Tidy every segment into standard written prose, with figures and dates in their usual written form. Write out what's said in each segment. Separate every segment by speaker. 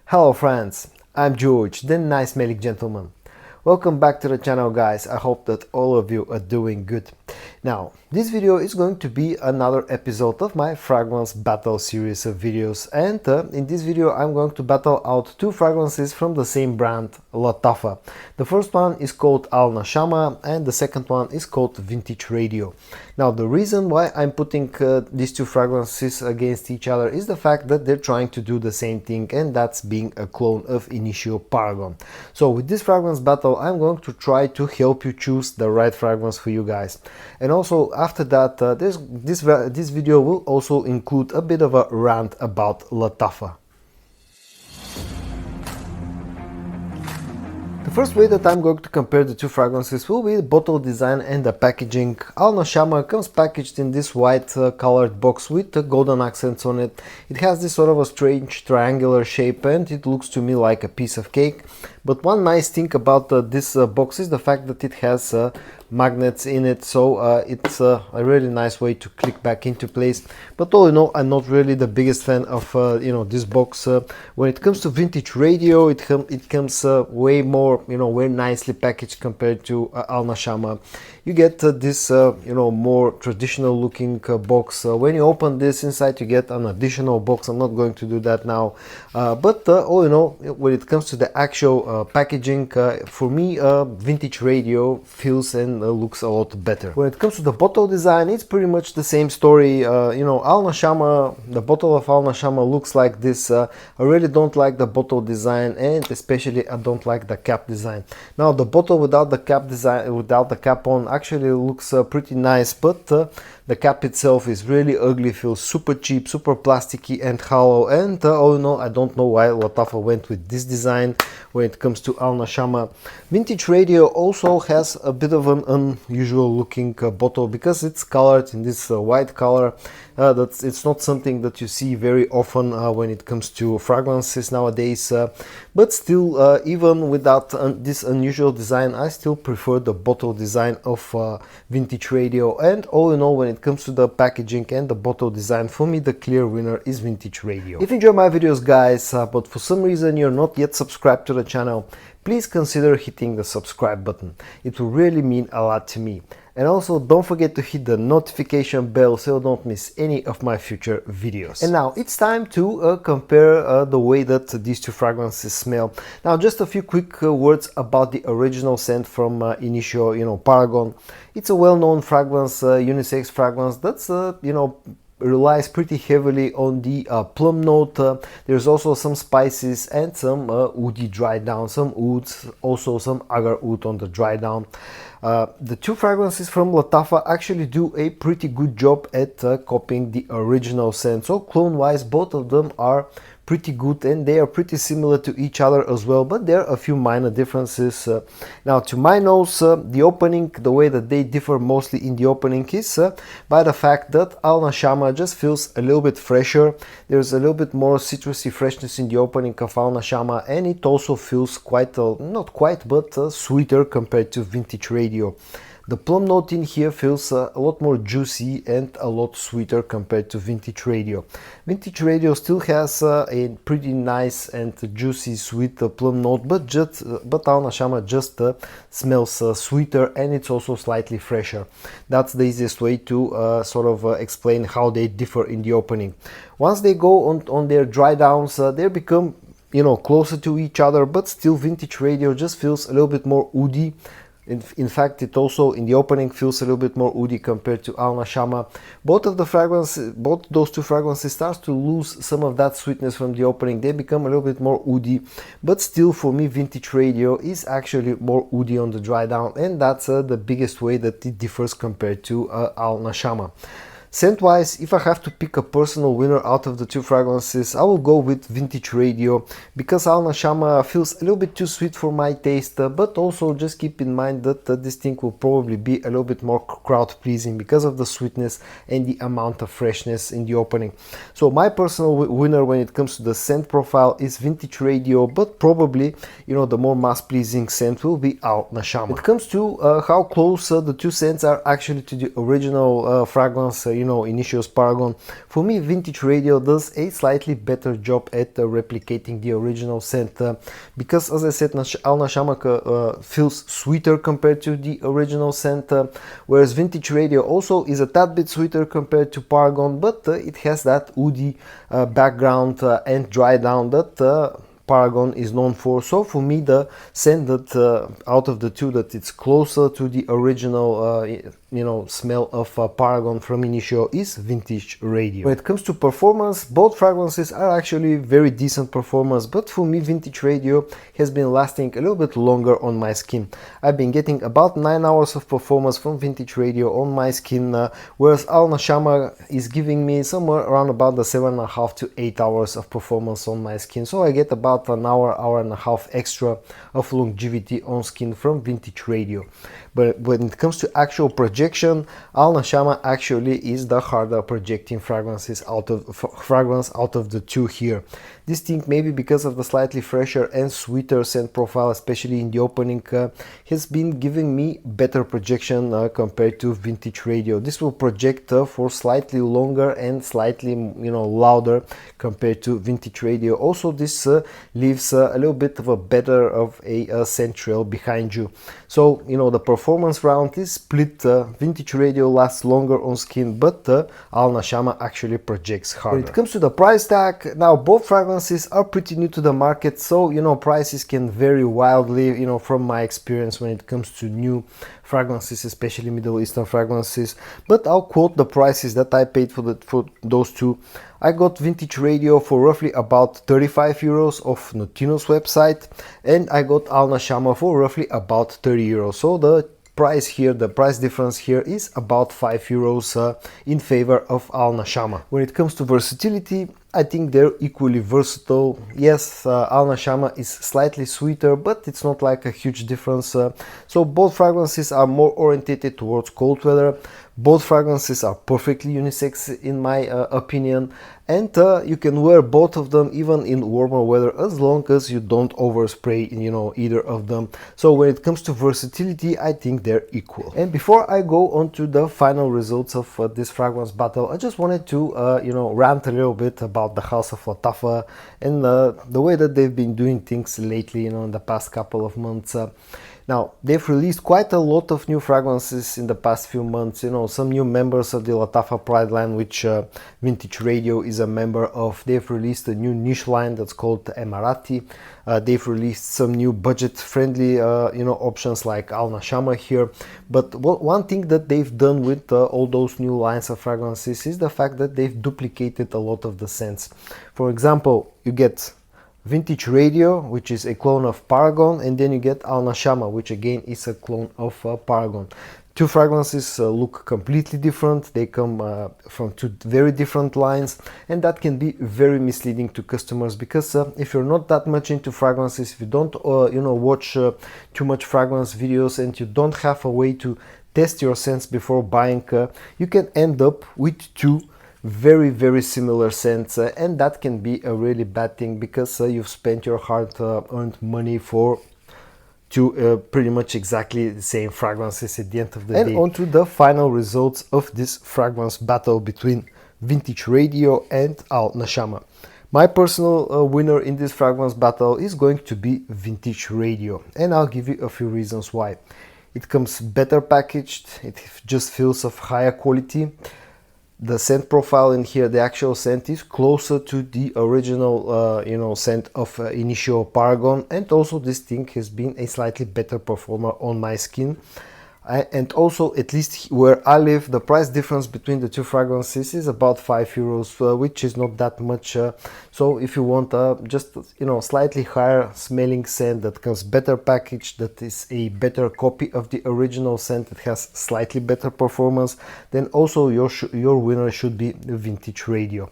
Speaker 1: Hello friends, I'm George, the nice smelling gentleman. Welcome back to the channel guys, I hope that all of you are doing good. Now, this video is going to be another episode of my fragrance battle series of videos, and in this video I'm going to battle out two fragrances from the same brand, Lattafa. The first one is called Al Nashama and the second one is called Vintage Radio. Now, the reason why I'm putting these two fragrances against each other is the fact that they're trying to do the same thing, and that's being a clone of Initio Paragon. So with this fragrance battle I'm going to try to help you choose the right fragrance for you guys. And also after that, this video will also include a bit of a rant about Lattafa. The first way that I'm going to compare the two fragrances will be the bottle design and the packaging. Al Nashama comes packaged in this white colored box with golden accents on it. It has this sort of a strange triangular shape and it looks to me like a piece of cake. But one nice thing about this box is the fact that it has magnets in it, so it's a really nice way to click back into place. But all in all, I'm not really the biggest fan of this box. When it comes to Vintage Radio, it comes way more, very nicely packaged compared to Al Nashama. You get this more traditional looking box. When you open this, inside you get an additional box. I'm not going to do that now, but all in all, when it comes to the actual packaging, for me Vintage Radio feels and looks a lot better. When it comes to the bottle design, it's pretty much the same story. Al Nashama, the bottle of Al Nashama looks like this. I really don't like the bottle design, and especially I don't like the cap design. Now the bottle without the cap on actually looks pretty nice, but the cap itself is really ugly, feels super cheap, super plasticky and hollow, and all in all, I don't know why Lattafa went with this design when it comes to Al Nashama. Vintage Radio also has a bit of an unusual looking bottle because it's colored in this white color. It's not something that you see very often when it comes to fragrances nowadays, but still, even without this unusual design, I still prefer the bottle design of Vintage Radio. And all in all, when it comes to the packaging and the bottle design, for me the clear winner is Vintage Radio. If you enjoy my videos guys, but for some reason you're not yet subscribed to the channel, please consider hitting the subscribe button. It will really mean a lot to me. And also don't forget to hit the notification bell so you don't miss any of my future videos. And now it's time to compare the way that these two fragrances smell. Now just a few quick words about the original scent from Initio Paragon. It's a well-known fragrance, unisex fragrance that's relies pretty heavily on the plum note. There's also some spices and some woody dry down, some ouds, also some agar oud on the dry down. The two fragrances from Lattafa actually do a pretty good job at copying the original scent. So clone-wise, both of them are pretty good and they are pretty similar to each other as well, but there are a few minor differences. Now to my nose, the opening, the way that they differ mostly in the opening is by the fact that Al Nashama just feels a little bit fresher. There's a little bit more citrusy freshness in the opening of Al Nashama, and it also feels quite, not quite, but sweeter compared to Vintage Radio. The plum note in here feels a lot more juicy and a lot sweeter compared to Vintage Radio. Vintage Radio still has a pretty nice and juicy sweet plum note, but Al Nashama just smells sweeter, and it's also slightly fresher. That's the easiest way to explain how they differ in the opening. Once they go on their dry downs, they become closer to each other, but still Vintage Radio just feels a little bit more woody. In fact, it also in the opening feels a little bit more woody compared to Al Nashama. Both those two fragrances start to lose some of that sweetness from the opening. They become a little bit more woody, but still for me Vintage Radio is actually more woody on the dry down, and that's the biggest way that it differs compared to Al Nashama. Scent-wise, if I have to pick a personal winner out of the two fragrances, I will go with Vintage Radio, because Al Nashama feels a little bit too sweet for my taste, but also just keep in mind that this thing will probably be a little bit more crowd-pleasing because of the sweetness and the amount of freshness in the opening. So my personal winner when it comes to the scent profile is Vintage Radio, but probably, the more mass-pleasing scent will be Al Nashama. When it comes to how close the two scents are actually to the original fragrance, Initio's Paragon. For me, Vintage Radio does a slightly better job at replicating the original scent, because as I said, Al Nashama feels sweeter compared to the original scent, whereas Vintage Radio also is a tad bit sweeter compared to Paragon, but it has that woody background and dry down that Paragon is known for. So for me, the scent that out of the two, that it's closer to the original smell of Paragon from Initio is Vintage Radio. When it comes to performance, both fragrances are actually very decent performance, but for me, Vintage Radio has been lasting a little bit longer on my skin. I've been getting about 9 hours of performance from Vintage Radio on my skin, whereas Al Nashama is giving me somewhere around about the 7.5 to 8 hours of performance on my skin. So I get about an hour and a half extra of longevity on skin from Vintage Radio. But when it comes to actual projection, Al Nashama actually is the harder projecting fragrance out of the two here. This thing, maybe because of the slightly fresher and sweeter scent profile, especially in the opening, has been giving me better projection compared to Vintage Radio. This will project for slightly longer and slightly louder compared to Vintage Radio. Also, this leaves a little bit of a better of a scent trail behind you. So the performance round is split. Vintage Radio lasts longer on skin, but Al Nashama actually projects harder. When it comes to the price tag, now both fragrances are pretty new to the market, so prices can vary wildly, from my experience when it comes to new fragrances, especially Middle Eastern fragrances. But I'll quote the prices that I paid for those two. I got Vintage Radio for roughly about 35 euros off Notino's website, and I got Al Nashama for roughly about 30 euros. So the price difference here is about 5 euros in favor of Al Nashama. When it comes to versatility, I think they're equally versatile. Yes, Al Nashama is slightly sweeter, but it's not like a huge difference. So both fragrances are more oriented towards cold weather. Both fragrances are perfectly unisex in my opinion, and you can wear both of them even in warmer weather, as long as you don't overspray either of them. So when it comes to versatility, I think they're equal. And before I go on to the final results of this fragrance battle, I just wanted to rant a little bit about the house of Lattafa and the way that they've been doing things lately, in the past couple of months. Now, they've released quite a lot of new fragrances in the past few months, some new members of the Lattafa Pride line, which Vintage Radio is a member of. They've released a new niche line that's called Emirati. They've released some new budget-friendly, options like Al Nashama here. But one thing that they've done with all those new lines of fragrances is the fact that they've duplicated a lot of the scents. For example, you get Vintage Radio, which is a clone of Paragon, and then you get Al Nashama, which again is a clone of Paragon. Two fragrances look completely different. They come from two very different lines, and that can be very misleading to customers, because if you're not that much into fragrances, if you don't watch too much fragrance videos, and you don't have a way to test your scents before buying, you can end up with two very similar scents, and that can be a really bad thing, because you've spent your hard-earned money for two pretty much exactly the same fragrances at the end of the day. And on to the final results of this fragrance battle between Vintage Radio and Al Nashama. My personal winner in this fragrance battle is going to be Vintage Radio, and I'll give you a few reasons why. It comes better packaged, it just feels of higher quality. The scent profile in here, the actual scent, is closer to the original scent of Initio Paragon, and also this thing has been a slightly better performer on my skin. And also, at least where I live, the price difference between the two fragrances is about 5 euros, which is not that much. So if you want just slightly higher smelling scent that comes better packaged, that is a better copy of the original scent, that has slightly better performance, then also your winner should be the Vintage Radio.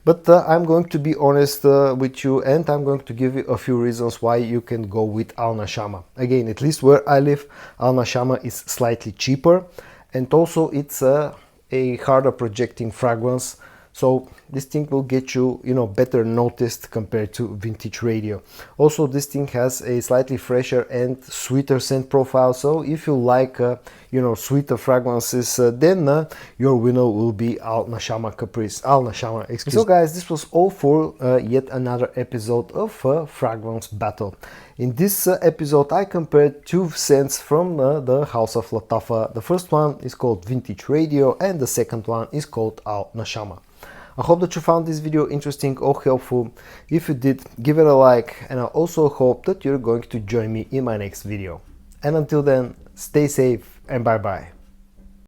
Speaker 1: But I'm going to be honest with you, and I'm going to give you a few reasons why you can go with Al Nashama. Again, at least where I live, Al Nashama is slightly cheaper, and also it's a harder projecting fragrance. So this thing will get you, better noticed compared to Vintage Radio. Also, this thing has a slightly fresher and sweeter scent profile. So if you like, sweeter fragrances, then your winner will be Al Nashama Caprice. Al Nashama, excuse me. So guys, this was all for yet another episode of Fragrance Battle. In this episode, I compared two scents from the house of Lattafa. The first one is called Vintage Radio and the second one is called Al Nashama. I hope that you found this video interesting or helpful. If you did, give it a like, and I also hope that you're going to join me in my next video. And until then, stay safe and bye bye.